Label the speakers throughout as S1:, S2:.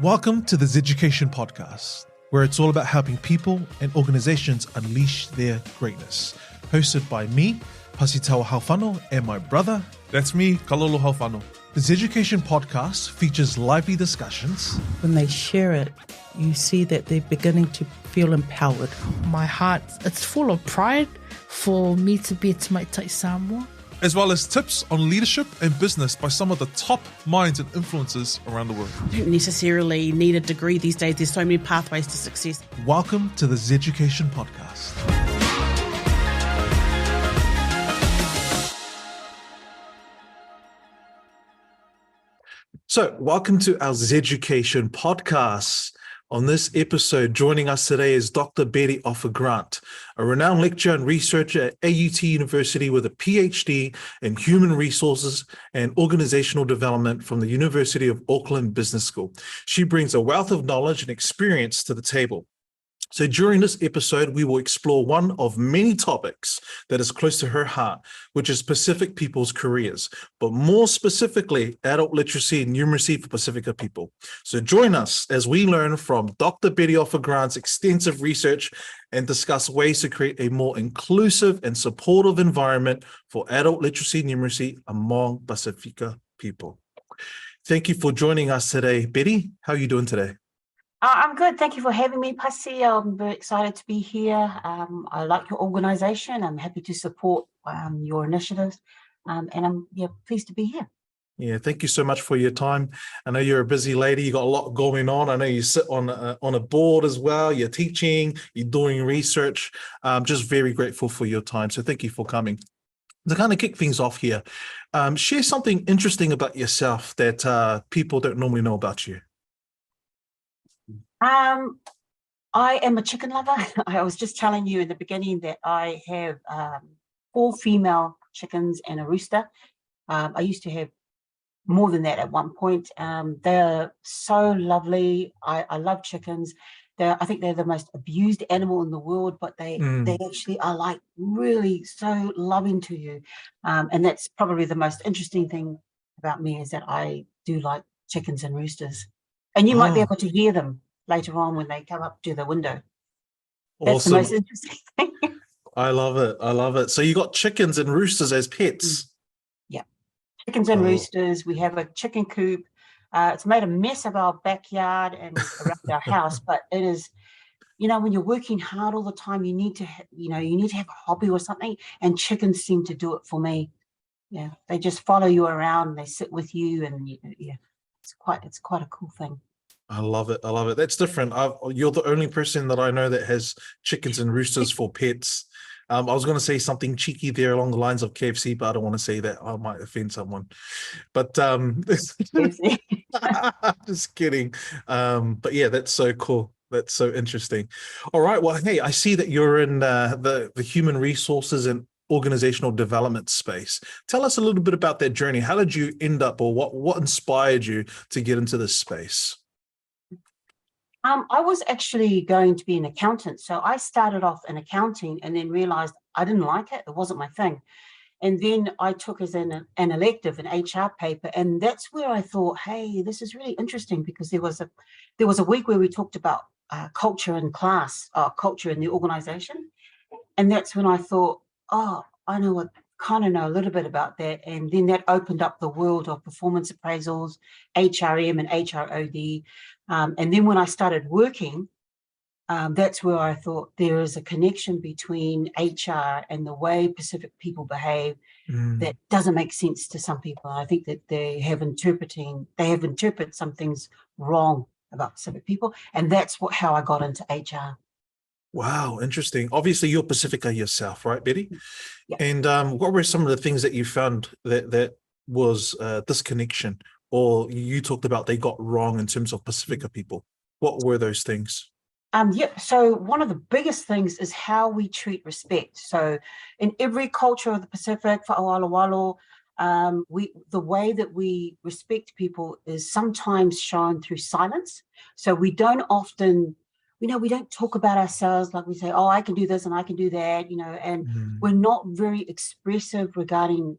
S1: Welcome to the Zeducation Podcast, where it's all about helping people and organizations unleash their greatness. Hosted by me, Pasifika Haufano, and my brother, that's me, Kalolo Haufano. The Zeducation Podcast features lively discussions.
S2: When they share it, you see that they're beginning to feel empowered.
S3: My heart, it's full of pride for me to be Tamaita Samoa.
S1: As well as tips on leadership and business by some of the top minds and influencers around the world.
S3: You don't necessarily need a degree these days. There's so many pathways to success.
S1: Welcome to the Zeducation Podcast. So, welcome to our Zeducation Podcast. On this episode, joining us today is Dr. Betty Ofe-Grant, a renowned lecturer and researcher at AUT University with a PhD in Human Resources and Organizational Development from the University of Auckland Business School. She brings a wealth of knowledge and experience to the table. So during this episode, we will explore one of many topics that is close to her heart, which is Pacific people's careers, but more specifically, adult literacy and numeracy for Pasifika people. So join us as we learn from Dr. Betty Ofe-Grant's extensive research and discuss ways to create a more inclusive and supportive environment for adult literacy and numeracy among Pasifika people. Thank you for joining us today. Betty, how are you doing today?
S4: I'm good. Thank you for having me, Pasi. I'm very excited to be here. I like your organization. I'm happy to support your initiatives, and I'm pleased to be here.
S1: Yeah, thank you so much for your time. I know you're a busy lady. You got a lot going on. I know you sit on a board as well. You're teaching, you're doing research. I'm just very grateful for your time. So thank you for coming. To kind of kick things off here, share something interesting about yourself that people don't normally know about you.
S4: I am a chicken lover. I was just telling you in the beginning that I have 4 female chickens and a rooster. I used to have more than that at one point. They're so lovely. I love chickens. I think they're the most abused animal in the world, but they actually are like really so loving to you. And that's probably the most interesting thing about me is that I do like chickens and roosters. And you might be able to hear them later on when they come up to the window. That's awesome. The most interesting thing.
S1: I love it. I love it. So you got chickens and roosters as pets?
S4: Yeah. Chickens and roosters. We have a chicken coop. It's made a mess of our backyard and around our house, but it is, when you're working hard all the time, you need to have a hobby or something, and chickens seem to do it for me. Yeah. They just follow you around and they sit with you, and it's quite a cool thing.
S1: I love it. I love it. That's different. You're the only person that I know that has chickens and roosters for pets. I was going to say something cheeky there along the lines of KFC, but I don't want to say that. I might offend someone. But just kidding. But yeah, that's so cool. That's so interesting. All right. Well, hey, I see that you're in the human resources and organizational development space. Tell us a little bit about that journey. How did you end up, or what inspired you to get into this space?
S4: I was actually going to be an accountant. So I started off in accounting and then realized I didn't like it. It wasn't my thing. And then I took as an elective an HR paper. And that's where I thought, hey, this is really interesting, because there was a week where we talked about culture in class, culture in the organization. And that's when I thought, I kind of know a little bit about that. And then that opened up the world of performance appraisals, HRM and HROD. And then when I started working, that's where I thought there is a connection between HR and the way Pacific people behave that doesn't make sense to some people. I think that they have interpreted some things wrong about Pacific people. And that's how I got into HR.
S1: Wow, interesting. Obviously, you're Pasifika yourself, right, Betty?
S4: Yeah.
S1: And what were some of the things that you found that was disconnection, or you talked about they got wrong in terms of Pasifika people? What were those things?
S4: So one of the biggest things is how we treat respect. So in every culture of the Pacific, Fa'awalo, the way that we respect people is sometimes shown through silence. So we don't often, we don't talk about ourselves like we say, oh, I can do this and I can do that, and we're not very expressive regarding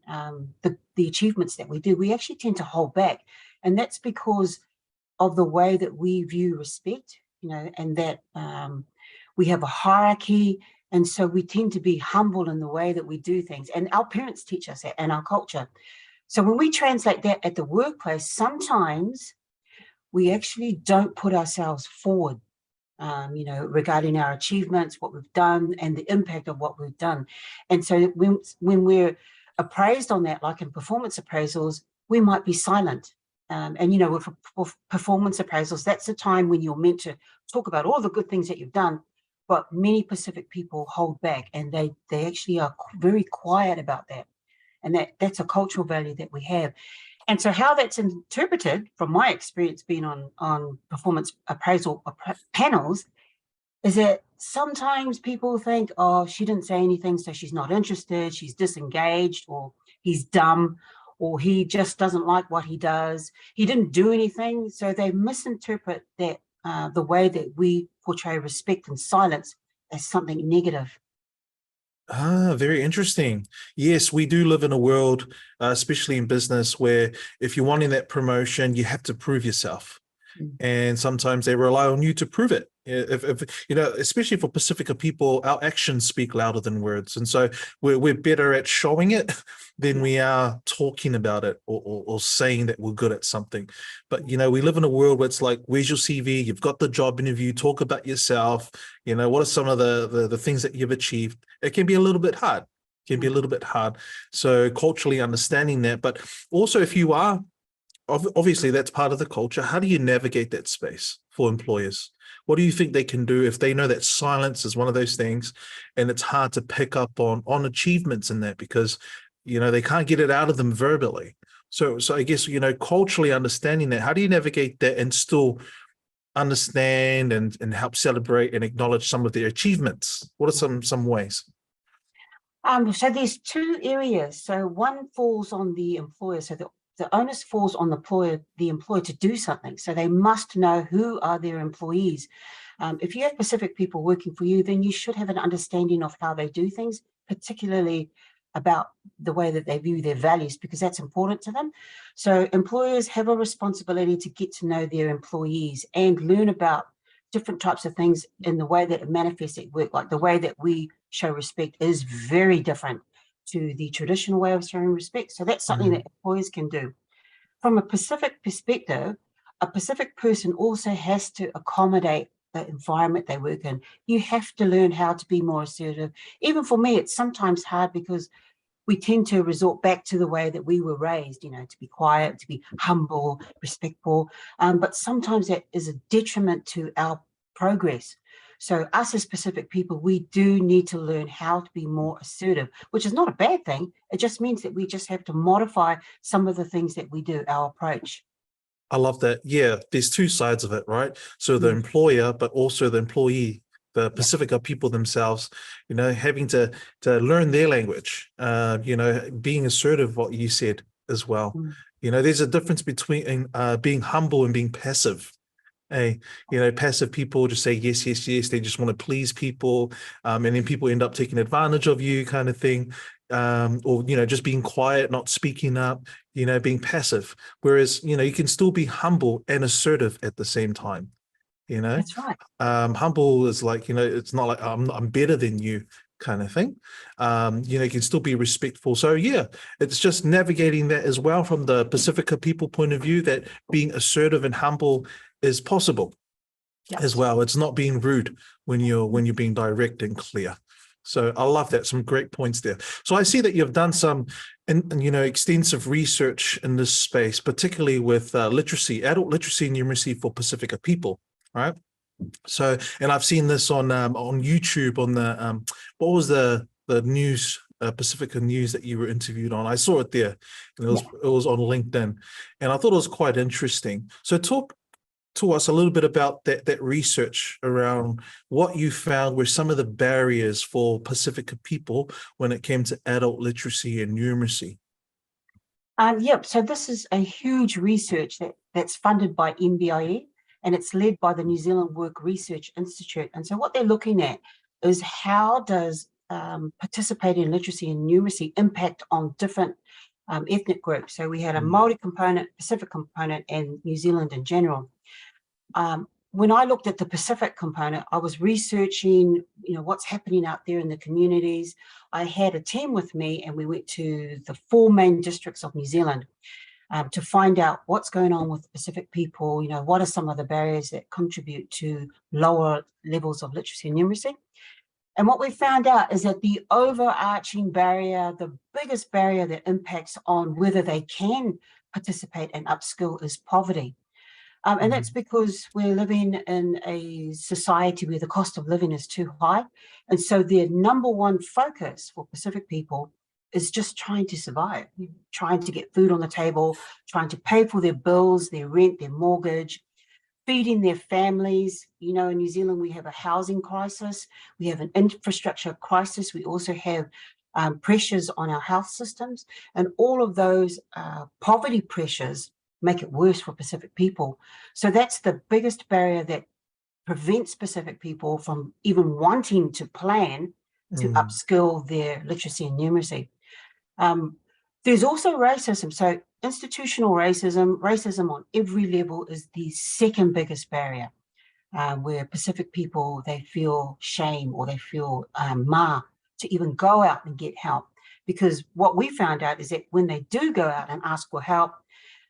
S4: the achievements that we do. We actually tend to hold back. And that's because of the way that we view respect, and that we have a hierarchy. And so we tend to be humble in the way that we do things. And our parents teach us that, and our culture. So when we translate that at the workplace, sometimes we actually don't put ourselves forward, regarding our achievements, what we've done, and the impact of what we've done. And so when we're appraised on that, like in performance appraisals, we might be silent. With performance appraisals, that's the time when you're meant to talk about all the good things that you've done. But many Pacific people hold back, and they actually are very quiet about that. And that's a cultural value that we have. And so how that's interpreted, from my experience being on performance appraisal panels, is that sometimes people think, oh, she didn't say anything, so she's not interested, she's disengaged, or he's dumb, or he just doesn't like what he does. He didn't do anything. So they misinterpret that the way that we portray respect and silence as something negative.
S1: Very interesting. Yes, we do live in a world, especially in business, where if you're wanting that promotion, you have to prove yourself. And sometimes they rely on you to prove it. If especially for Pasifika people, our actions speak louder than words. And so we're better at showing it than we are talking about it or saying that we're good at something. But, we live in a world where it's like, where's your CV? You've got the job interview, talk about yourself. What are some of the things that you've achieved? It can be a little bit hard. So culturally understanding that, but also if you are, obviously that's part of the culture. How do you navigate that space for employers? What do you think they can do if they know that silence is one of those things and it's hard to pick up on achievements in that because, they can't get it out of them verbally. So I guess, culturally understanding that, how do you navigate that and still understand and help celebrate and acknowledge some of their achievements? What are some ways?
S4: So there's two areas. So one falls on the employer. So the onus falls on the employer to do something. So they must know who are their employees. If you have Pacific people working for you, then you should have an understanding of how they do things, particularly about the way that they view their values, because that's important to them. So employers have a responsibility to get to know their employees and learn about different types of things in the way that it manifests at work. Like the way that we show respect is very different to the traditional way of showing respect. So that's something that employers can do. From a Pacific perspective, a Pacific person also has to accommodate the environment they work in. You have to learn how to be more assertive. Even for me, it's sometimes hard because we tend to resort back to the way that we were raised, to be quiet, to be humble, respectful. But sometimes that is a detriment to our progress. So us as Pacific people, we do need to learn how to be more assertive, which is not a bad thing. It just means that we just have to modify some of the things that we do, our approach.
S1: I love that. Yeah, there's two sides of it, right? So the employer, but also the employee, the Pasifika people themselves, having to learn their language, being assertive, what you said as well. There's a difference between being humble and being passive. Passive people just say yes, yes, yes. They just want to please people. And then people end up taking advantage of you kind of thing. Or, just being quiet, not speaking up, being passive. Whereas, you can still be humble and assertive at the same time.
S4: That's right.
S1: Humble is like, it's not like I'm better than you kind of thing. You can still be respectful. So yeah, it's just navigating that as well from the Pasifika people point of view, that being assertive and humble is possible as well. It's not being rude when you're being direct and clear. So I love that. Some great points there. So I see that you've done some, extensive research in this space, particularly with literacy, adult literacy and numeracy for Pasifika people, right? So, and I've seen this on YouTube on the what was the news, Pasifika News that you were interviewed on. I saw it there, and it was on LinkedIn, and I thought it was quite interesting. So talk to us a little bit about that research around what you found were some of the barriers for Pasifika people when it came to adult literacy and numeracy.
S4: So this is a huge research that's funded by MBIE, and it's led by the New Zealand Work Research Institute. And so what they're looking at is how does participating in literacy and numeracy impact on different ethnic groups. So we had a Māori component, Pacific component, and New Zealand in general. when I looked at the Pacific component, I was researching, what's happening out there in the communities. I had a team with me, and we went to the 4 main districts of New Zealand to find out what's going on with Pacific people. What are some of the barriers that contribute to lower levels of literacy and numeracy? And what we found out is that the overarching barrier, the biggest barrier that impacts on whether they can participate and upskill, is poverty. And that's because we're living in a society where the cost of living is too high. And so their number one focus for Pacific people is just trying to survive, trying to get food on the table, trying to pay for their bills, their rent, their mortgage, feeding their families. In New Zealand, we have a housing crisis. We have an infrastructure crisis. We also have pressures on our health systems. And all of those poverty pressures make it worse for Pacific people. So that's the biggest barrier that prevents Pacific people from even wanting to plan to upskill their literacy and numeracy. There's also racism. So institutional racism on every level is the second biggest barrier, where Pacific people, they feel shame or they feel to even go out and get help. Because what we found out is that when they do go out and ask for help,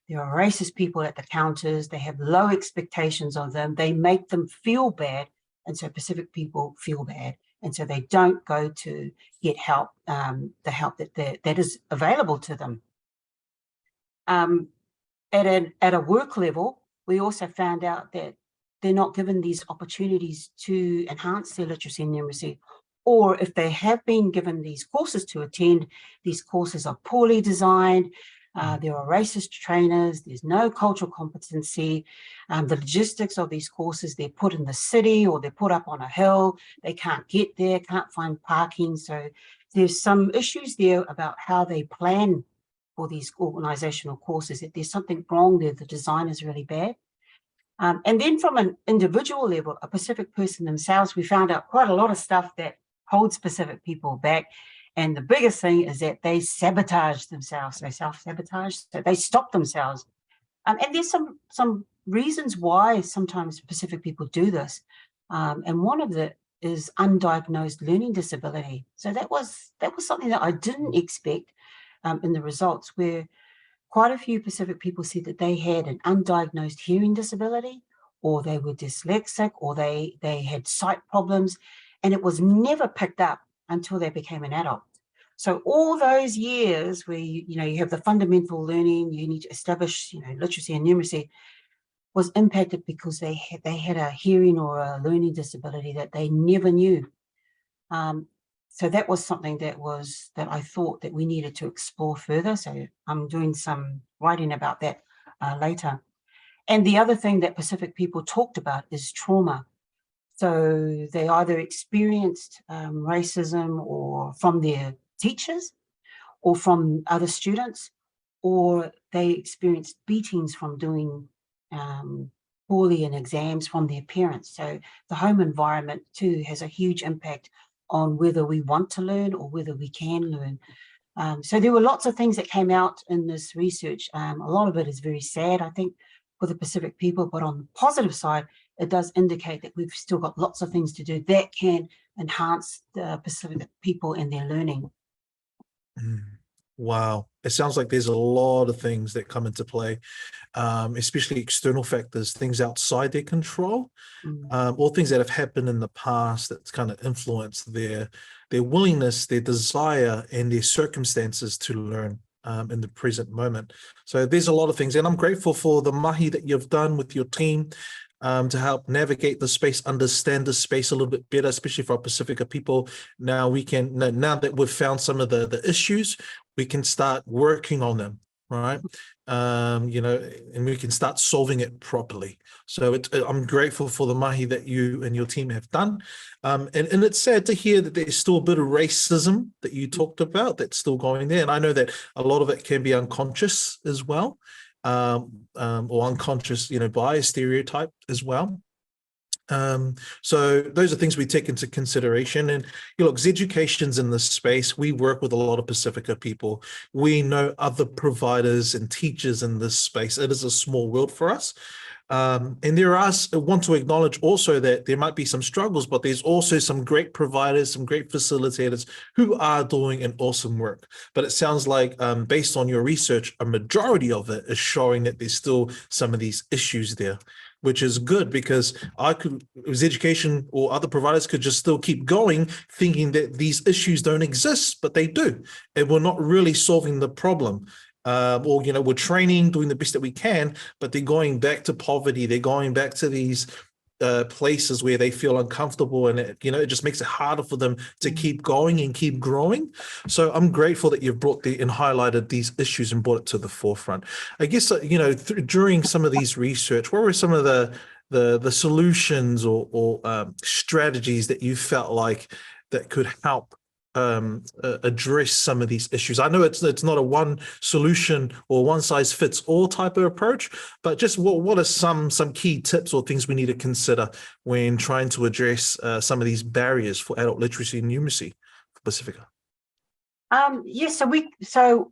S4: there are racist people at the counters. They have low expectations of them. They make them feel bad. And so Pacific people feel bad. And so they don't go to get help, the help that is available to them. At a work level, we also found out that they're not given these opportunities to enhance their literacy and numeracy. Or if they have been given these courses to attend, these courses are poorly designed. There are racist trainers. There's no cultural competency. The logistics of these courses, they're put in the city or they're put up on a hill. They can't get there, can't find parking. So there's some issues there about how they plan for these organizational courses, that there's something wrong there. The design is really bad. And then from an individual level, a Pacific person themselves, we found out quite a lot of stuff that holds Pacific people back. And the biggest thing is that they sabotage themselves. They self-sabotage, so they stop themselves. And there's some reasons why sometimes Pacific people do this. And one of it is undiagnosed learning disability. So that was something that I didn't expect in the results, where quite a few Pacific people said that they had an undiagnosed hearing disability, or they were dyslexic, or they had sight problems, and it was never picked up until they became an adult. So all those years where you have the fundamental learning, you need to establish literacy and numeracy, was impacted because they had a hearing or a learning disability that they never knew. So that was something that I thought that we needed to explore further. So I'm doing some writing about that later. And the other thing that Pacific people talked about is trauma. So they either experienced racism or from their teachers or from other students, or they experienced beatings from doing poorly in exams from their parents. So the home environment too has a huge impact on whether we want to learn or whether we can learn. So there were lots of things that came out in this research. A lot of it is very sad, I think, for the Pacific people, but on the positive side, it does indicate that we've still got lots of things to do that can enhance the Pacific people in their learning.
S1: Wow. It sounds like there's a lot of things that come into play, especially external factors, things outside their control, or things that have happened in the past that's kind of influenced their willingness, their desire, and their circumstances to learn in the present moment. So there's a lot of things, and I'm grateful for the mahi that you've done with your team to help navigate the space, understand the space a little bit better, especially for our Pasifika people. Now that we've found some of the issues, we can start working on them, right? And we can start solving it properly. So I'm grateful for the mahi that you and your team have done. And it's sad to hear that there's still a bit of racism that you talked about that's still going there. And I know that a lot of it can be unconscious as well. Or unconscious, bias, stereotype as well. So those are things we take into consideration. And look, education's in this space. We work with a lot of Pasifika people. We know other providers and teachers in this space. It is a small world for us. And I want to acknowledge also that there might be some struggles, but there's also some great providers, some great facilitators who are doing an awesome work. But it sounds like, based on your research, a majority of it is showing that there's still some of these issues there, which is good, because as education or other providers could just still keep going thinking that these issues don't exist, but they do. And we're not really solving the problem. Or, we're training, doing the best that we can, but they're going back to poverty. They're going back to these places where they feel uncomfortable, and it just makes it harder for them to keep going and keep growing. So I'm grateful that you've brought and highlighted these issues and brought it to the forefront. I guess, during some of these research, what were some of the solutions or strategies that you felt like that could help address some of these issues? I know it's not a one solution or one size fits all type of approach, but just what are some key tips or things we need to consider when trying to address some of these barriers for adult literacy and numeracy for Pasifika?
S4: Yes, so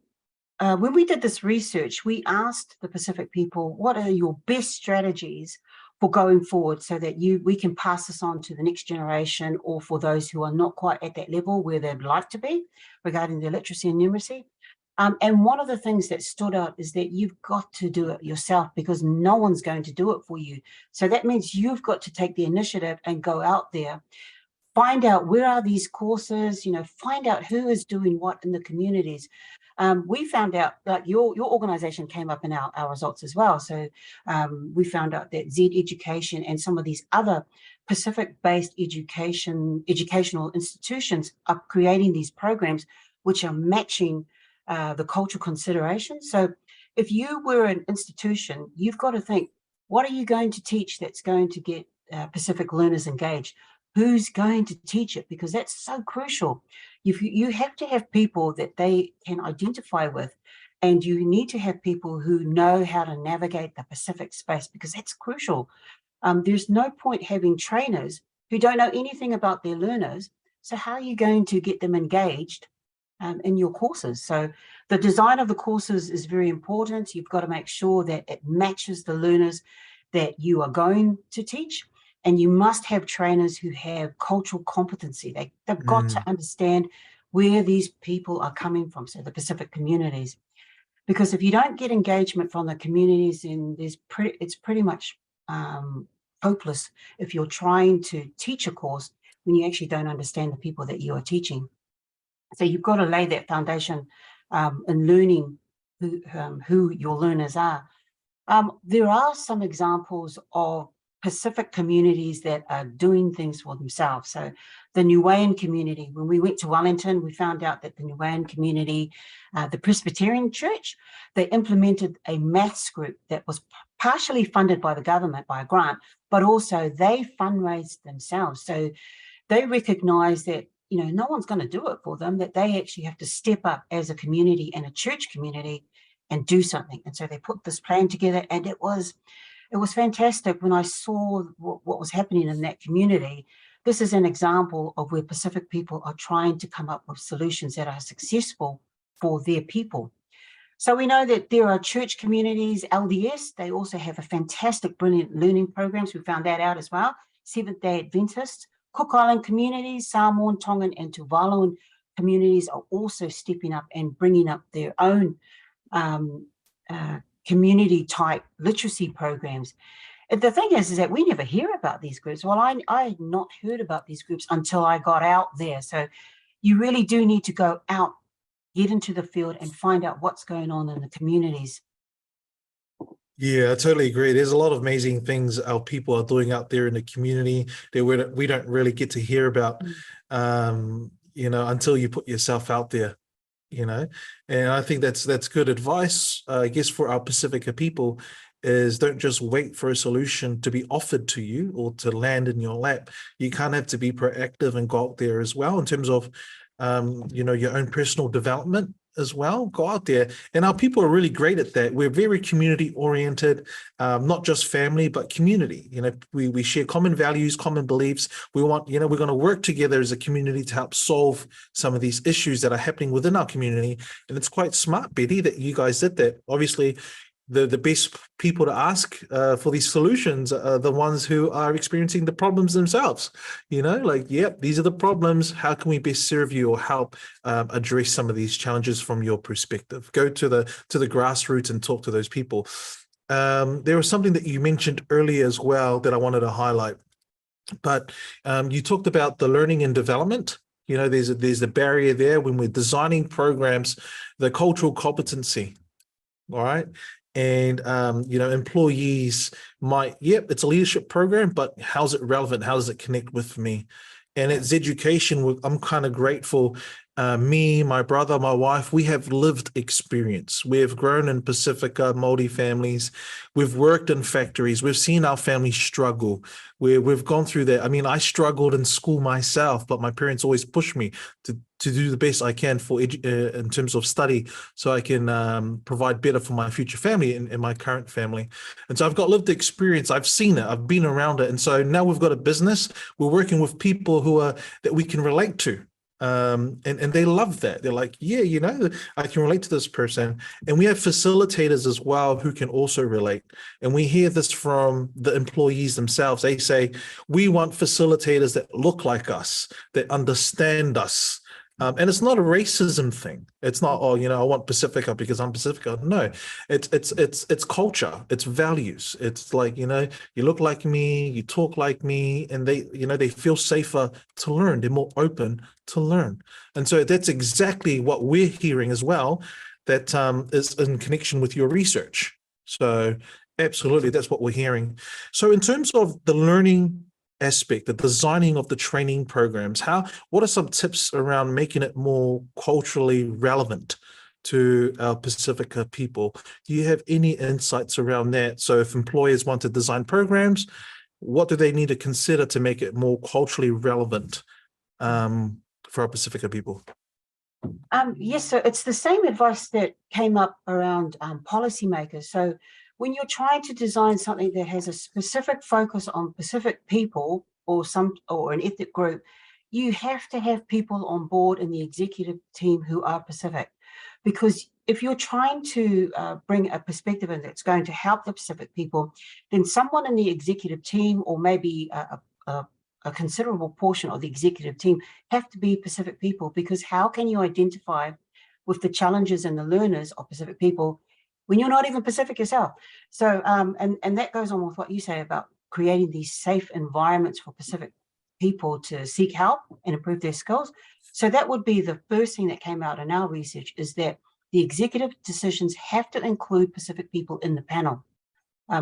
S4: when we did this research, we asked the Pacific people, what are your best strategies for going forward, so that we can pass this on to the next generation, or for those who are not quite at that level where they'd like to be regarding their literacy and numeracy. And one of the things that stood out is that you've got to do it yourself, because no one's going to do it for you. So that means you've got to take the initiative and go out there, find out where are these courses, find out who is doing what in the communities. We found out that your organization came up in our results as well. So we found out that Z Education and some of these other Pacific-based educational institutions are creating these programs which are matching the cultural considerations. So if you were an institution, you've got to think, what are you going to teach that's going to get Pacific learners engaged? Who's going to teach it? Because that's so crucial. You have to have people that they can identify with, and you need to have people who know how to navigate the Pacific space, because that's crucial. There's no point having trainers who don't know anything about their learners. So how are you going to get them engaged in your courses? So the design of the courses is very important. You've got to make sure that it matches the learners that you are going to teach. And you must have trainers who have cultural competency. They've got to understand where these people are coming from, so the Pacific communities. Because if you don't get engagement from the communities, then it's pretty much hopeless if you're trying to teach a course when you actually don't understand the people that you are teaching. So you've got to lay that foundation in learning who your learners are. There are some examples of Pacific communities that are doing things for themselves. So the Niuean community, when we went to Wellington, we found out that the Niuean community, the Presbyterian Church, they implemented a maths group that was partially funded by the government by a grant, but also they fundraised themselves. So they recognize that, no one's going to do it for them, that they actually have to step up as a community and a church community and do something. And so they put this plan together, and it was fantastic when I saw what was happening in that community. This is an example of where Pacific people are trying to come up with solutions that are successful for their people. So we know that there are church communities, LDS, they also have a fantastic, brilliant learning programs. We found that out as well. Seventh-day Adventists, Cook Island communities, Samoan, Tongan, and Tuvaluan communities are also stepping up and bringing up their own community-type literacy programs. The thing is that we never hear about these groups. Well, I had not heard about these groups until I got out there. So you really do need to go out, get into the field, and find out what's going on in the communities.
S1: Yeah, I totally agree. There's a lot of amazing things our people are doing out there in the community that we don't really get to hear about, until you put yourself out there. And I think that's good advice, I guess, for our Pacifica people, is don't just wait for a solution to be offered to you or to land in your lap. You kind of have to be proactive and go out there as well in terms of, your own personal development as well. Go out there. And our people are really great at that. We're very community oriented, not just family, but community. We share common values, common beliefs. We want, we're going to work together as a community to help solve some of these issues that are happening within our community. And it's quite smart, Betty, that you guys did that. Obviously, the best people to ask for these solutions are the ones who are experiencing the problems themselves. Like, yep, these are the problems. How can we best serve you or help address some of these challenges from your perspective? Go to the grassroots and talk to those people. There was something that you mentioned earlier as well that I wanted to highlight, but you talked about the learning and development. There's a barrier there when we're designing programs, the cultural competency. All right. And, employees might, it's a leadership program, but how's it relevant? How does it connect with me? And it's education. I'm kind of grateful. Me, my brother, my wife, we have lived experience. We have grown in Pasifika, Māori families. We've worked in factories. We've seen our family struggle. We've gone through that. I mean, I struggled in school myself, but my parents always pushed me to do the best I can in terms of study, so I can provide better for my future family and my current family. And so I've got lived experience. I've seen it. I've been around it. And so now we've got a business. We're working with people that we can relate to. And they love that. They're like, yeah, I can relate to this person. And we have facilitators as well who can also relate. And we hear this from the employees themselves. They say, we want facilitators that look like us, that understand us. And it's not a racism thing. It's not, I want Pasifika because I'm Pasifika. No, it's culture, it's values. It's like, you look like me, you talk like me, and they feel safer to learn. They're more open to learn. And so that's exactly what we're hearing as well, that is in connection with your research. So absolutely, that's what we're hearing. So in terms of the learning aspect, the designing of the training programs, what are some tips around making it more culturally relevant to our Pasifika people? Do you have any insights around that? So if employers want to design programs, what do they need to consider to make it more culturally relevant for our Pasifika people?
S4: Yes, so it's the same advice that came up around policymakers. So when you're trying to design something that has a specific focus on Pacific people or an ethnic group, you have to have people on board in the executive team who are Pacific. Because if you're trying to bring a perspective in that's going to help the Pacific people, then someone in the executive team, or maybe a considerable portion of the executive team, have to be Pacific people, because how can you identify with the challenges and the learners of Pacific people when you're not even Pacific yourself? So, and that goes on with what you say about creating these safe environments for Pacific people to seek help and improve their skills. So that would be the first thing that came out in our research, is that the executive decisions have to include Pacific people in the panel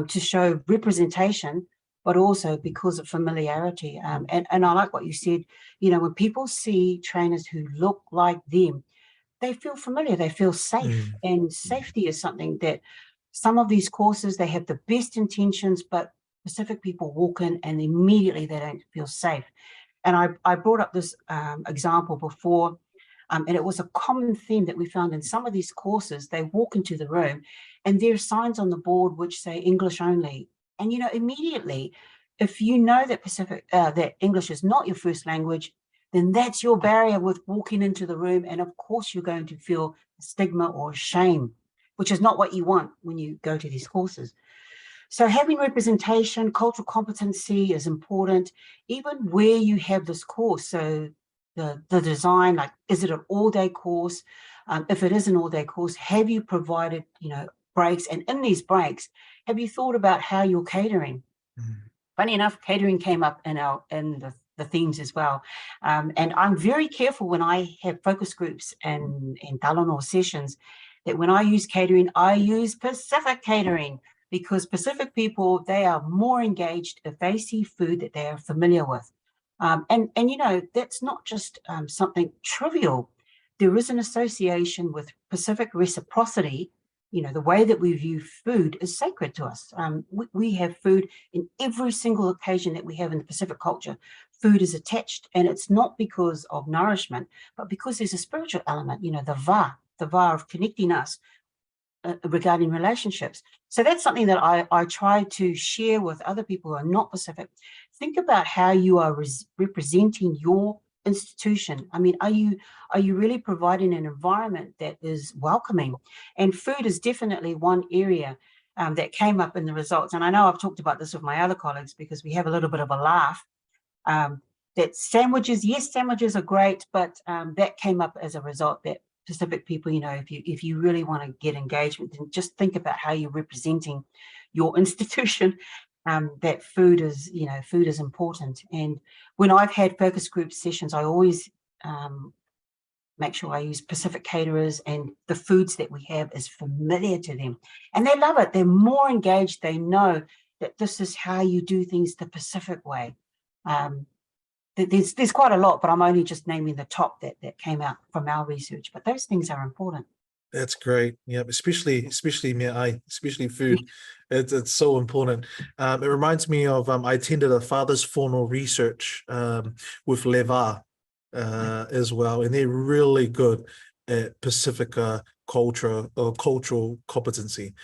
S4: to show representation, but also because of familiarity. And I like what you said, when people see trainers who look like them, they feel familiar, they feel safe. And safety is something that some of these courses, they have the best intentions, but Pacific people walk in and immediately they don't feel safe. And I brought up this example before, and it was a common theme that we found in some of these courses. They walk into the room and there are signs on the board which say English only. And, immediately, if you know that that English is not your first language, then that's your barrier with walking into the room. And of course, you're going to feel stigma or shame, which is not what you want when you go to these courses. So having representation, cultural competency is important, even where you have this course. So the design, like, is it an all-day course? If it is an all-day course, have you provided, breaks? And in these breaks, have you thought about how you're catering? Funny enough, catering came up in the themes as well. And I'm very careful when I have focus groups and talanoa sessions, that when I use catering, I use Pacific catering, because Pacific people, they are more engaged if they see food that they are familiar with. And that's not just something trivial. There is an association with Pacific reciprocity. The way that we view food is sacred to us. We have food in every single occasion that we have in the Pacific culture. Food is attached, and it's not because of nourishment, but because there's a spiritual element, the va of connecting us regarding relationships. So that's something that I try to share with other people who are not Pacific. Think about how you are representing your institution. I mean, are you really providing an environment that is welcoming? And food is definitely one area. that came up in the results. And I know I've talked about this with my other colleagues because we have a little bit of a laugh. That sandwiches, yes, sandwiches are great, but that came up as a result that Pacific people, if you really want to get engagement, then just think about how you're representing your institution. That food is important. And when I've had focus group sessions, I always make sure I use Pacific caterers, and the foods that we have is familiar to them. And they love it. They're more engaged. They know that this is how you do things the Pacific way. There's quite a lot, but I'm only just naming the top that came out from our research. But those things are important.
S1: That's great. Yeah, especially food. It's so important. It reminds me of I attended a father's faunal research with Leva as well, and they're really good at Pasifika cultural competency.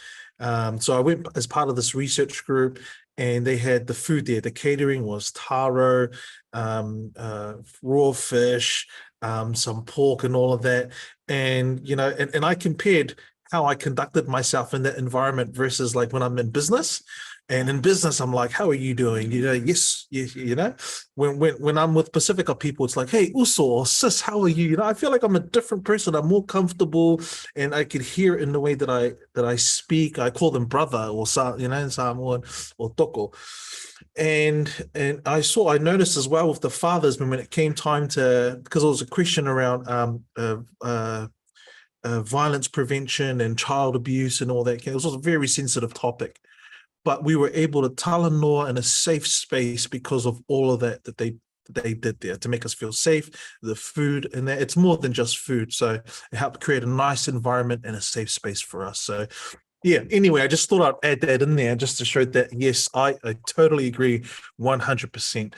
S1: So I went as part of this research group, and they had the food there. The catering was taro, raw fish, some pork and all of that. And, and I compared how I conducted myself in that environment versus like when I'm in business. And in business, I'm like, how are you doing? Yes, when I'm with Pacifica people, it's like, hey, uso or sis, how are you? I feel like I'm a different person. I'm more comfortable, and I could hear in the way that I speak. I call them brother or in Samoan or toko. And I noticed as well with the fathers when it came time because there was a question around violence prevention and child abuse and all that. It was a very sensitive topic. But we were able to talanoa in a safe space because of all of that they did there to make us feel safe, the food, and that it's more than just food. So it helped create a nice environment and a safe space for us. So yeah, anyway, I just thought I'd add that in there just to show that, yes, I totally agree 100%.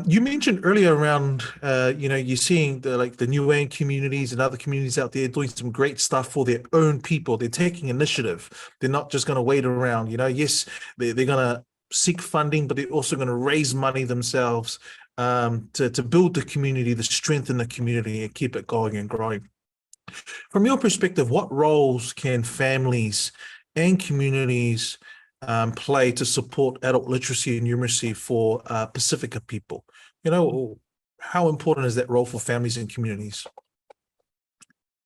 S1: You mentioned earlier around, you're seeing the Niuean communities and other communities out there doing some great stuff for their own people. They're taking initiative. They're not just going to wait around. Yes, they're going to seek funding, but they're also going to raise money themselves to build the community, to strengthen the community and keep it going and growing. From your perspective, what roles can families and communities play to support adult literacy and numeracy for Pasifika people? How important is that role for families and communities?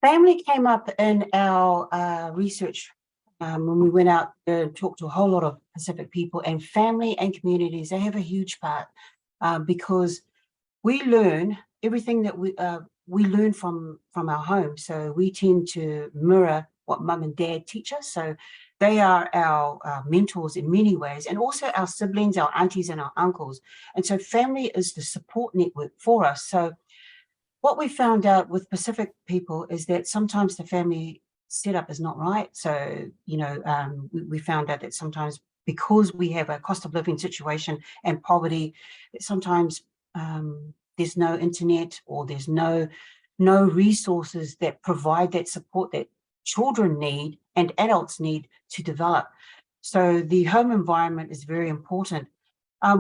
S4: Family came up in our research when we went out and talked to a whole lot of Pacific people, and family and communities, they have a huge part because we learn everything that we learn from our home. So we tend to mirror what mum and dad teach us. So they are our mentors in many ways, and also our siblings, our aunties and our uncles. And so family is the support network for us. So what we found out with Pacific people is that sometimes the family setup is not right. So, we found out that sometimes because we have a cost of living situation and poverty, that sometimes there's no internet or there's no resources that provide that support that children need and adults need to develop. So the home environment is very important.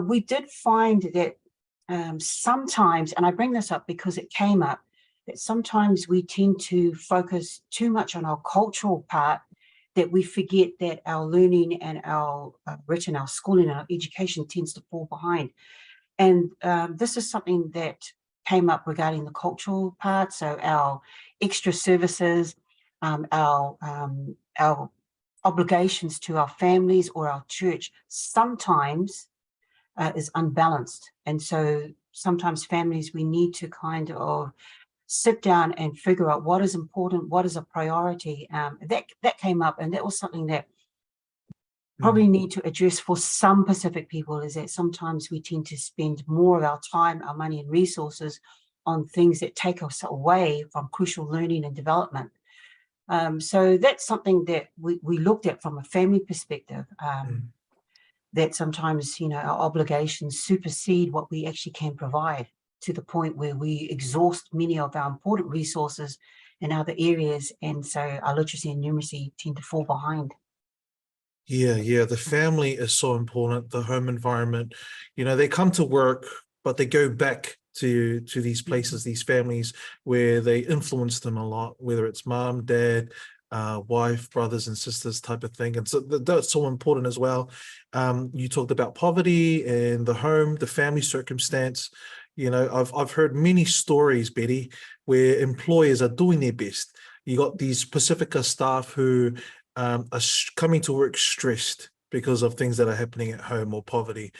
S4: We did find that sometimes, and I bring this up because it came up, that sometimes we tend to focus too much on our cultural part, that we forget that our learning and our written, our schooling and our education tends to fall behind. And this is something that came up regarding the cultural part. So our extra services, our obligations to our families or our church sometimes is unbalanced. And so sometimes families, we need to kind of sit down and figure out what is important, what is a priority. That came up, and that was something that probably need to address for some Pacific people, is that sometimes we tend to spend more of our time, our money and resources on things that take us away from crucial learning and development. So that's something that we looked at from a family perspective, that sometimes, our obligations supersede what we actually can provide, to the point where we exhaust many of our important resources in other areas. And so our literacy and numeracy tend to fall behind.
S1: Yeah. The family is so important, the home environment. They come to work, but they go back to these places, these families where they influence them a lot, whether it's mom, dad, wife, brothers and sisters type of thing. And so that's so important as well. You talked about poverty and the home, the family circumstance. You know, I've heard many stories, Betty, where employers are doing their best. You got these Pasifika staff who are coming to work stressed because of things that are happening at home or poverty,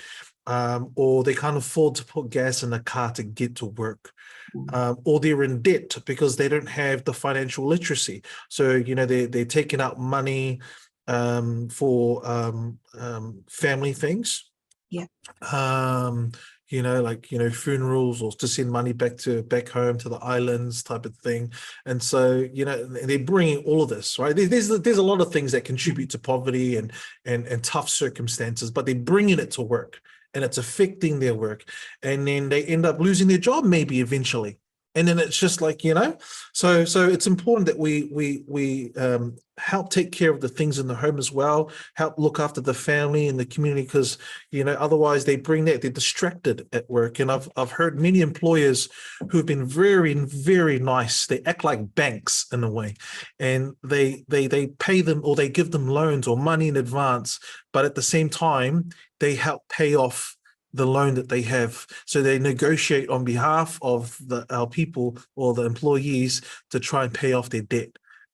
S1: or they can't afford to put gas in the car to get to work. Or they're in debt because they don't have the financial literacy. So, you know, they're taking out money for family things.
S4: Yeah.
S1: You know, like, you know, funerals or to send money back home to the islands type of thing. And so, you know, they're bringing all of this, right? There's a lot of things that contribute to poverty and tough circumstances, but they're bringing it to work. And it's affecting their work, and then they end up losing their job maybe eventually. And then it's just like, you know, so it's important that we help take care of the things in the home as well, help look after the family and the community, because, you know, otherwise they're distracted at work. And I've heard many employers who've been very, very nice. They act like banks in a way, and they pay them, or they give them loans or money in advance, but at the same time they help pay off the loan that they have. So they negotiate on behalf of our people or the employees to try and pay off their debt.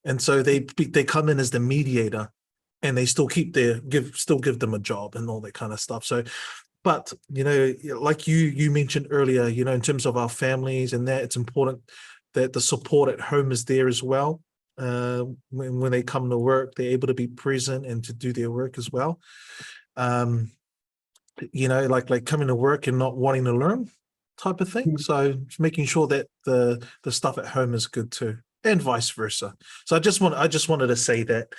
S1: And so they come in as the mediator, and they still give them a job and all that kind of stuff. So, but, you know, like you mentioned earlier, you know, in terms of our families and that, it's important that the support at home is there as well. When they come to work, they're able to be present and to do their work as well. You know, like coming to work and not wanting to learn type of thing. So making sure that the stuff at home is good too, and vice versa. So I just wanted to say that.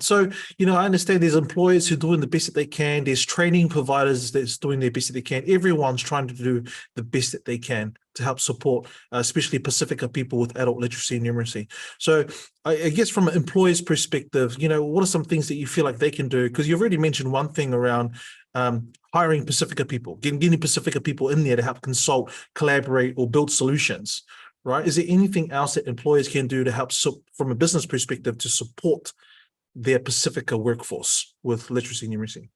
S1: So, you know, I understand there's employers who are doing the best that they can. There's training providers that's doing their best that they can. Everyone's trying to do the best that they can to help support, especially Pasifika people with adult literacy and numeracy. So I guess from an employer's perspective, you know, what are some things that you feel like they can do? Because you've already mentioned one thing around hiring Pasifika people, getting Pasifika people in there to help consult, collaborate, or build solutions, right? Is there anything else that employers can do to help, from a business perspective, to support their Pasifika workforce with literacy and numeracy?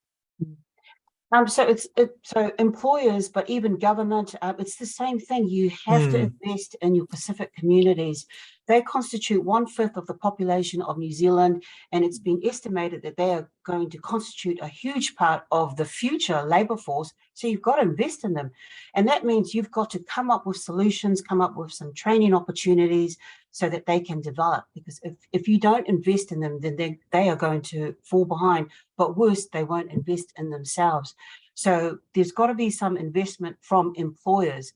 S4: So employers, but even government, it's the same thing. You have to invest in your Pacific communities. They constitute 1/5 of the population of New Zealand, and it's been estimated that they are going to constitute a huge part of the future labour force. So you've got to invest in them. And that means you've got to come up with solutions, come up with some training opportunities so that they can develop. Because if you don't invest in them, then they are going to fall behind. But worse, they won't invest in themselves. So there's got to be some investment from employers.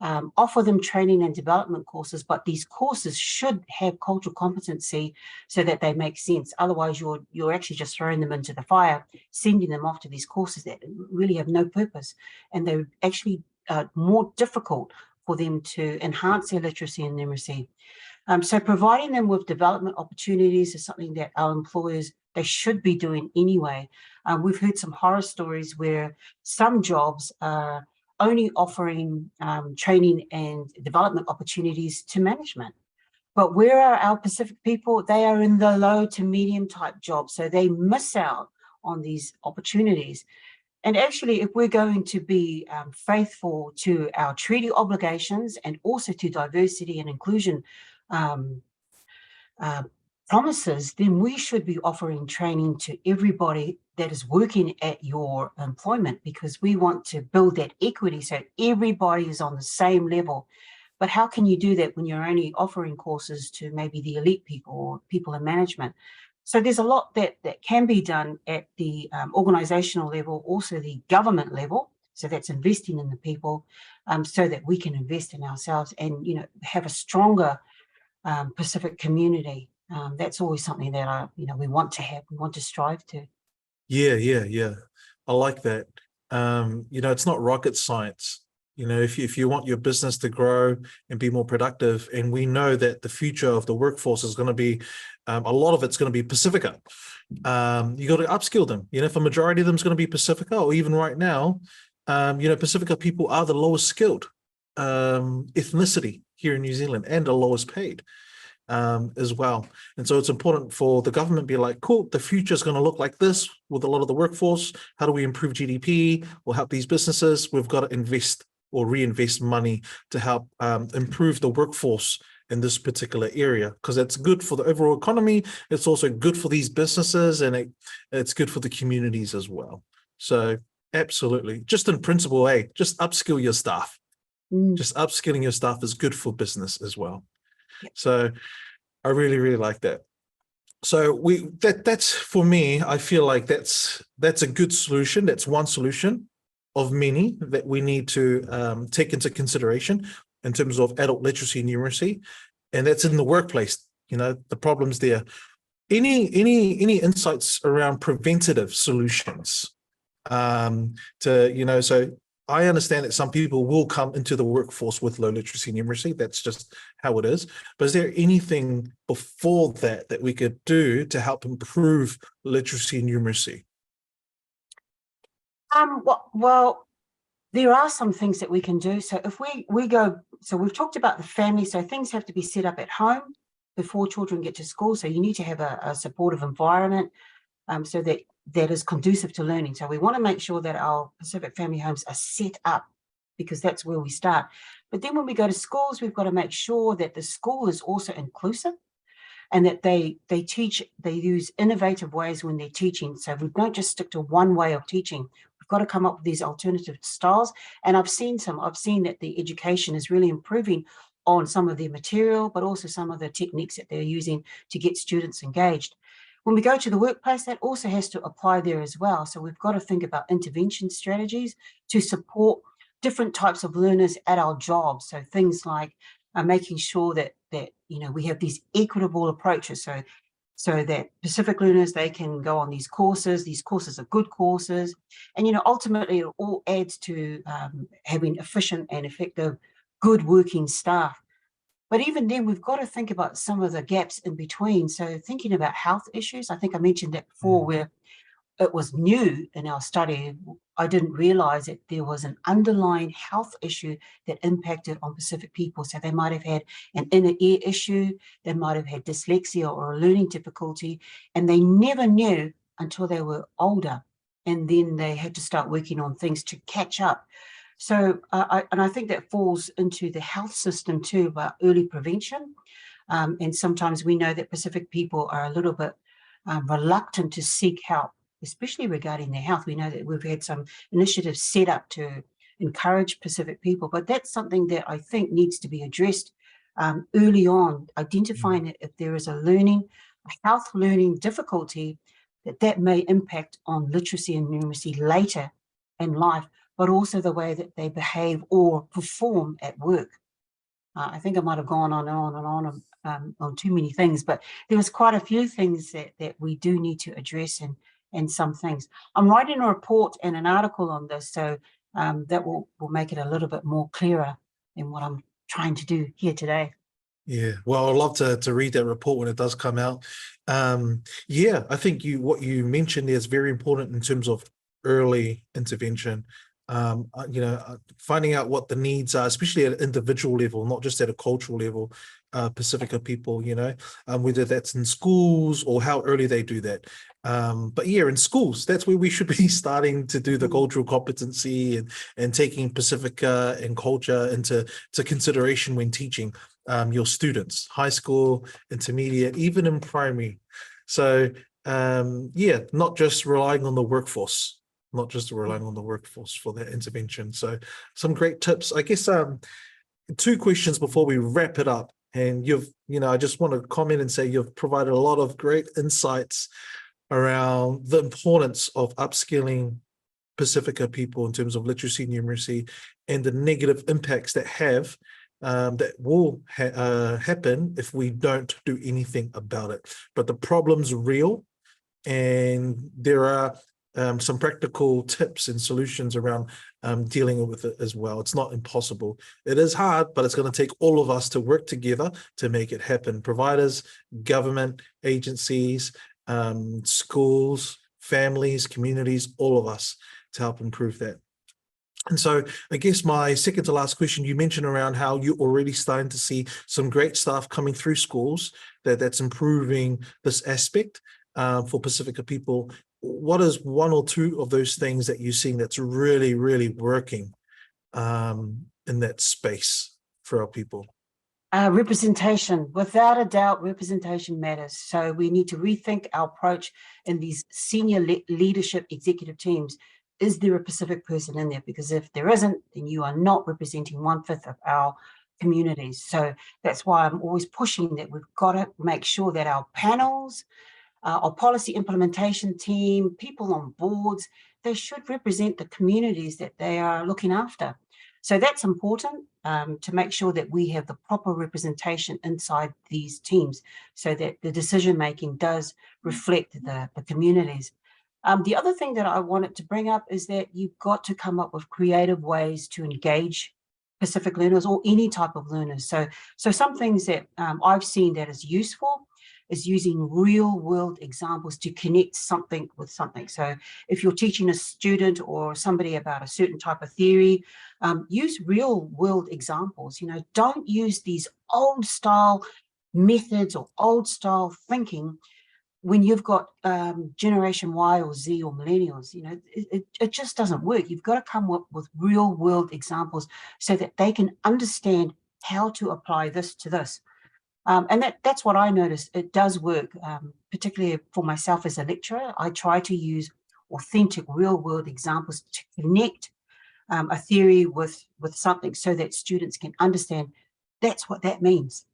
S4: Offer them training and development courses, but these courses should have cultural competency so that they make sense. Otherwise, you're actually just throwing them into the fire, sending them off to these courses that really have no purpose, and they're actually more difficult for them to enhance their literacy and numeracy. So providing them with development opportunities is something that our employers, they should be doing anyway. We've heard some horror stories where some jobs are only offering training and development opportunities to management. But where are our Pacific people? They are in the low to medium type jobs, so they miss out on these opportunities. And actually, if we're going to be faithful to our treaty obligations and also to diversity and inclusion promises, then we should be offering training to everybody that is working at your employment, because we want to build that equity so everybody is on the same level. But how can you do that when you're only offering courses to maybe the elite people or people in management? So there's a lot that can be done at the organizational level, also the government level. So that's investing in the people, so that we can invest in ourselves and, you know, have a stronger Pacific community. That's always something that we want to have, we want to strive to.
S1: Yeah. I like that. You know, it's not rocket science. You know, if you want your business to grow and be more productive, and we know that the future of the workforce is going to be, a lot of it's going to be Pasifika. You got to upskill them. You know, if a majority of them is going to be Pasifika, or even right now, you know, Pasifika people are the lowest skilled ethnicity here in New Zealand and the lowest paid. as well. And so it's important for the government to be like, cool, the future is going to look like this with a lot of the workforce. How do we improve GDP or help these businesses? We've got to invest or reinvest money to help improve the workforce in this particular area, because it's good for the overall economy. It's also good for these businesses, and it's good for the communities as well. So absolutely, just in principle, just upskill your staff. Just upskilling your staff is good for business as well. So I really, really like that. So that's for me, I feel like that's a good solution. That's one solution of many that we need to take into consideration in terms of adult literacy and numeracy, and that's in the workplace. The problems there. Any insights around preventative solutions so I understand that some people will come into the workforce with low literacy and numeracy. That's just how it is. But is there anything before that we could do to help improve literacy and numeracy?
S4: Well, there are some things that we can do. So if we go, so we've talked about the family. So things have to be set up at home before children get to school. So you need to have a supportive environment so that is conducive to learning. So we want to make sure that our Pacific family homes are set up, because that's where we start. But then when we go to schools, we've got to make sure that the school is also inclusive, and that they use innovative ways when they're teaching. So we don't just stick to one way of teaching. We've got to come up with these alternative styles. And I've seen that the education is really improving on some of their material, but also some of the techniques that they're using to get students engaged. When we go to the workplace, that also has to apply there as well. So we've got to think about intervention strategies to support different types of learners at our jobs. So things like making sure that we have these equitable approaches, so that Pacific learners, they can go on these courses. These courses are good courses, and ultimately it all adds to having efficient and effective, good working staff. But even then, we've got to think about some of the gaps in between. So thinking about health issues, I think I mentioned that before, where it was new in our study. I didn't realize that there was an underlying health issue that impacted on Pacific people. So they might have had an inner ear issue, they might have had dyslexia or a learning difficulty, and they never knew until they were older. And then they had to start working on things to catch up. So, I think that falls into the health system too, about early prevention. And sometimes we know that Pacific people are a little bit reluctant to seek help, especially regarding their health. We know that we've had some initiatives set up to encourage Pacific people, but that's something that I think needs to be addressed early on, identifying that if there is a health learning difficulty, that may impact on literacy and numeracy later in life, but also the way that they behave or perform at work. I think I might have gone on and on and on too many things, but there was quite a few things that we do need to address, and some things. I'm writing a report and an article on this, so that will make it a little bit more clearer in what I'm trying to do here today.
S1: Yeah, well, I'd love to read that report when it does come out. Yeah, I think what you mentioned there is very important in terms of early intervention. Finding out what the needs are, especially at an individual level, not just at a cultural level, Pacifica people, whether that's in schools or how early they do that. But yeah, in schools, that's where we should be starting to do the cultural competency and taking Pacifica and culture into consideration when teaching your students, high school, intermediate, even in primary. So yeah, not just relying on the workforce. Not just relying on the workforce for that intervention. So some great tips. I guess 2 questions before we wrap it up. And I just want to comment and say you've provided a lot of great insights around the importance of upskilling Pacifica people in terms of literacy, numeracy, and the negative impacts that will happen if we don't do anything about it. But the problem's real, and there are some practical tips and solutions around dealing with it as well. It's not impossible. It is hard, but it's going to take all of us to work together to make it happen. Providers, government agencies, schools, families, communities, all of us to help improve that. And so I guess my second to last question, you mentioned around how you're already starting to see some great stuff coming through schools that's improving this aspect for Pasifika people. What is one or two of those things that you're seeing that's really, really working in that space for our people?
S4: Representation, without a doubt, representation matters. So we need to rethink our approach in these senior leadership executive teams. Is there a Pacific person in there? Because if there isn't, then you are not representing 1/5 of our communities. So that's why I'm always pushing that we've got to make sure that our panels, our policy implementation team, people on boards, they should represent the communities that they are looking after. So that's important to make sure that we have the proper representation inside these teams so that the decision-making does reflect the communities. The other thing that I wanted to bring up is that you've got to come up with creative ways to engage Pacific learners or any type of learners. So some things that I've seen that is useful is using real world examples to connect something with something. So if you're teaching a student or somebody about a certain type of theory, use real world examples. Don't use these old style methods or old style thinking when you've got generation Y or Z or millennials. It just doesn't work. You've got to come up with real world examples so that they can understand how to apply this to this. And that's what I noticed. It does work, particularly for myself as a lecturer. I try to use authentic real world examples to connect a theory with something so that students can understand that's what that means.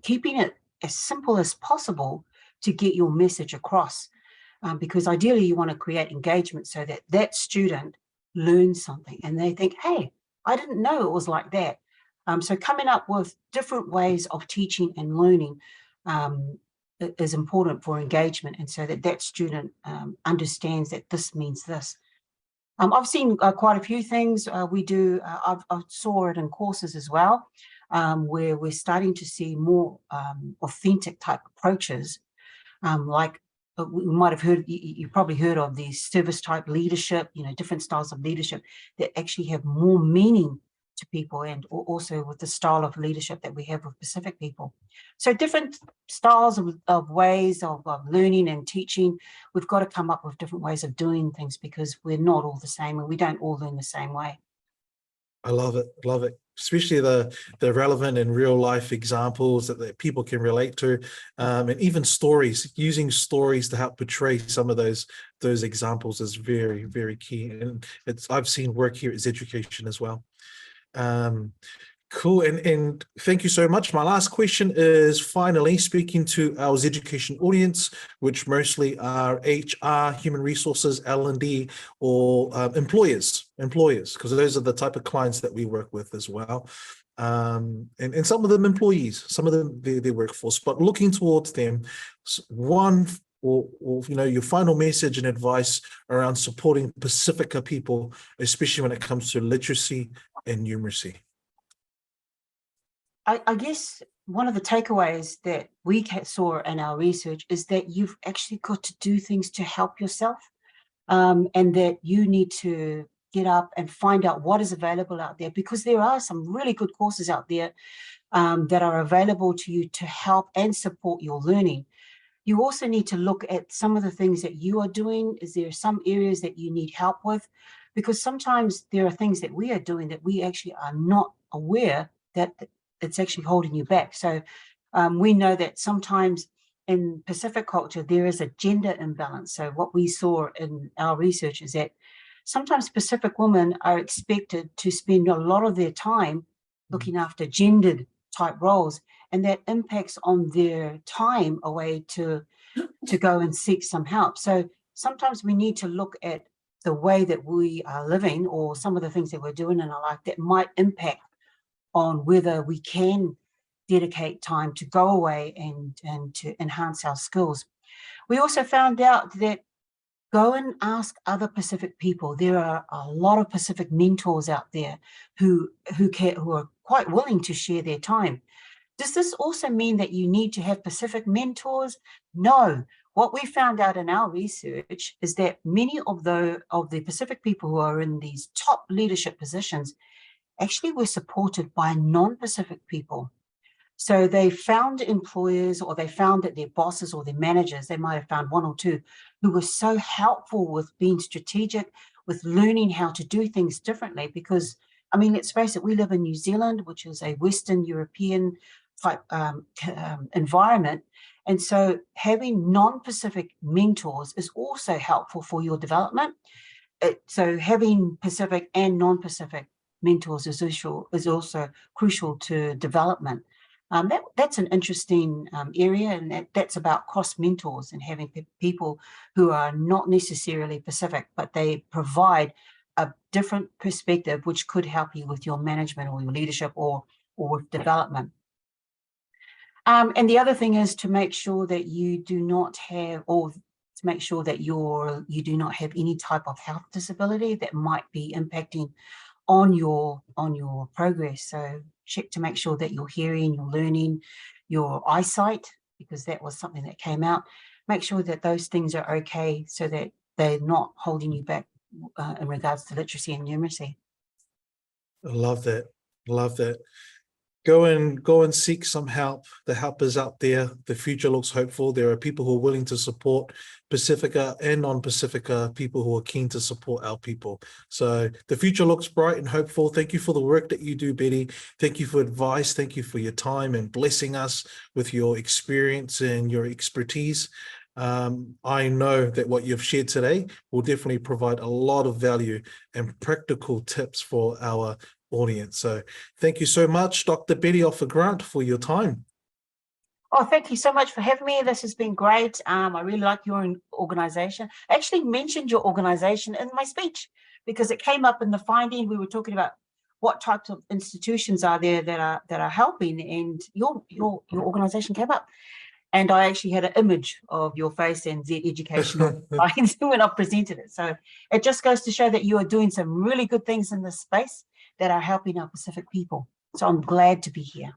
S4: Keeping it as simple as possible to get your message across, because ideally you want to create engagement so that that student learns something and they think, hey, I didn't know it was like that. So coming up with different ways of teaching and learning is important for engagement, and so that student understands that this means this. I've seen quite a few things we do. I saw it in courses as well, where we're starting to see more authentic type approaches, like we might have heard, you probably heard of the service type leadership, different styles of leadership that actually have more meaning to people, and also with the style of leadership that we have with Pacific people. So different styles of ways of learning and teaching. We've got to come up with different ways of doing things because we're not all the same and we don't all learn the same way.
S1: I love it, especially the relevant and real life examples that people can relate to, and even stories. Using stories to help portray some of those examples is very, very key, and I've seen work here as education as well. Cool, and thank you so much. My last question is finally speaking to our education audience, which mostly are HR, human resources, L&D, or employers, because those are the type of clients that we work with as well. And some of them employees, some of them their workforce, but looking towards them, one or your final message and advice around supporting Pasifika people, especially when it comes to literacy and numeracy.
S4: I guess one of the takeaways that we saw in our research is that you've actually got to do things to help yourself, and that you need to get up and find out what is available out there, because there are some really good courses out there that are available to you to help and support your learning. You also need to look at some of the things that you are doing. Is there some areas that you need help with? Because sometimes there are things that we are doing that we actually are not aware that it's actually holding you back. So we know that sometimes in Pacific culture, there is a gender imbalance. So what we saw in our research is that sometimes Pacific women are expected to spend a lot of their time looking after gendered type roles, and that impacts on their time away to go and seek some help. So sometimes we need to look at the way that we are living, or some of the things that we're doing in our life that might impact on whether we can dedicate time to go away and to enhance our skills. We also found out that go and ask other Pacific people. There are a lot of Pacific mentors out there who are quite willing to share their time. Does this also mean that you need to have Pacific mentors? No. what we found out in our research is that many of the Pacific people who are in these top leadership positions actually were supported by non-Pacific people. So they found employers, or they found that their bosses or their managers, they might have found one or two, who were so helpful with being strategic, with learning how to do things differently. Because, I mean, let's face it, we live in New Zealand, which is a Western European type environment. And so having non-Pacific mentors is also helpful for your development. So having Pacific and non-Pacific mentors is also crucial to development. That's an interesting area, and that's about cross mentors and having people who are not necessarily Pacific, but they provide a different perspective which could help you with your management or your leadership or with development. And the other thing is to make sure that you do not have, or to make sure that you do not have any type of health disability that might be impacting on your progress. So check to make sure that your hearing, your learning, your eyesight, because that was something that came out, make sure that those things are okay so that they're not holding you back in regards to literacy and numeracy.
S1: I love that. Love that. Go and seek some help. The help is out there. The future looks hopeful. There are people who are willing to support Pasifika and non-Pasifika, people who are keen to support our people. So the future looks bright and hopeful. Thank you for the work that you do, Betty. Thank you for advice. Thank you for your time and blessing us with your experience and your expertise. I know that what you've shared today will definitely provide a lot of value and practical tips for our audience. So thank you so much, Dr. Betty Ofe-Grant, for your time.
S4: Oh, thank you so much for having me. This has been great. I really like your organization. I actually mentioned your organization in my speech because it came up in the finding. We were talking about what types of institutions are there that are helping, and your organization came up. And I actually had an image of your face and Z Educational Science when I presented it. So it just goes to show that you are doing some really good things in this space that are helping our Pacific people. So I'm glad to be here.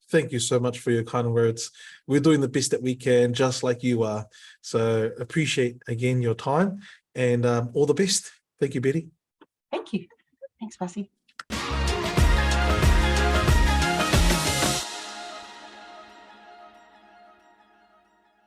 S1: Thank you so much for your kind words. We're doing the best that we can, just like you are. So appreciate, again, your time, and all the best. Thank you, Betty.
S4: Thank you. Thanks, Pasi.